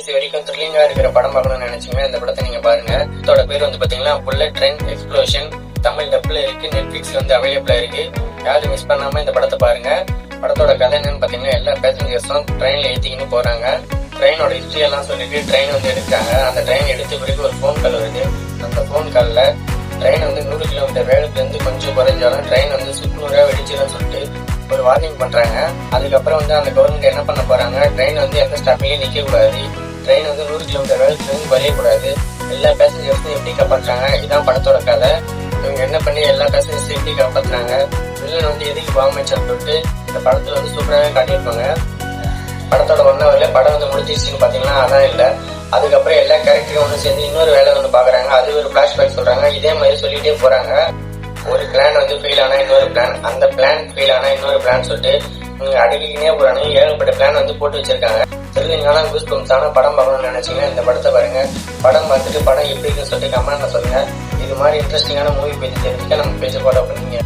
கடைசி வரைக்கும் த்ரில்லிங்கா இருக்கிற படம் பார்க்கணும்னு நினைச்சீங்கன்னா இந்த படத்தை நீங்க பாருங்க. இதோட பேர் வந்து பாத்தீங்கன்னா புல்லட் ட்ரெயின் எக்ஸ்ப்ளோஷன். தமிழ் டப்ல இருக்கு, நெட்ஃபிளிக்ஸ்ல வந்து அவைலபிளா இருக்கு. யாரும் மிஸ் பண்ணாம இந்த படத்தை பாருங்க. படத்தோட கதை என்னன்னு பாத்தீங்கன்னா, எல்லா பேசஞ்சர்ஸும் ட்ரெயின்ல ஏத்திக்கின்னு போறாங்க. ட்ரெயினோட ஹிஸ்டரி எல்லாம் சொல்லிட்டு ட்ரெயின் வந்து எடுக்கிறாங்க. அந்த ட்ரெயின் எடுத்த பிறகு ஒரு போன் கால் வருது. அந்த போன் கால்ல ட்ரெயின் வந்து 100 கிலோமீட்டர் வேகத்துல இருந்து கொஞ்சம் குறைஞ்சாலும் ட்ரெயின் வந்து சுக்குநூறா வெடிச்சிடும் சொல்லிட்டு ஒரு வார்னிங் பண்றாங்க. அதுக்கப்புறம் வந்து அந்த கவர்மெண்ட் என்ன பண்ண போறாங்க, ட்ரெயின் வந்து எந்த ஸ்டாப்லயும் நிக்க கூடாது, ட்ரெயின் வந்து 100 கிலோமீட்டர் வேகத்துல இருந்து குறையக்கூடாது, எல்லா பேசஞ்சர்ஸும் எப்படி காப்பாற்றுறாங்க. இதுதான் படத்தோட கதை. இவங்க என்ன பண்ணி எல்லா பேசஞ்சர்ஸும் எப்படி காப்பாற்றுறாங்க, வில்லன் வந்து எதுக்கு பாவமைச்சான்னு சொல்லிட்டு இந்த படத்துல வந்து சூப்பராகவே காட்டியிருப்பாங்க. படத்தோட 1 ஹவர்ல படம் வந்து முடிஞ்சிருச்சுன்னு பாத்தீங்கன்னா அதான் இல்ல. அதுக்கப்புறம் எல்லா கேரக்டரும் ஒன்று சேர்ந்து இன்னொரு வேலை ஒன்று பாக்குறாங்க. அது ஒரு பிளாஷ்பேக் சொல்றாங்க. இதே மாதிரி சொல்லிட்டே போறாங்க. ஒரு பிளான் வந்து ஃபெயில் ஆனா இன்னொரு பிளான், அந்த பிளான் ஃபெயில் ஆனா இன்னொரு பிளான் சொல்லிட்டு அடிக்கினே போறாங்க. ஏகப்பட்ட பிளான் வந்து போட்டு வச்சிருக்காங்க. த்ரில்லிங்கான கூஸ்பம்ஸான படம் பார்க்கணும்னு நினைச்சீங்கன்னா இந்த படத்தை பாருங்க. படம் பார்த்துட்டு படம் எப்படி இருக்குன்னு சொல்லிட்டு கமெண்ட்ல சொல்லுங்க. இது மாதிரி இன்ட்ரெஸ்டிங்கான மூவி பத்தி தெரிஞ்சுக்க நம்ம பேஜை ஃபாலோ பண்ணுங்க.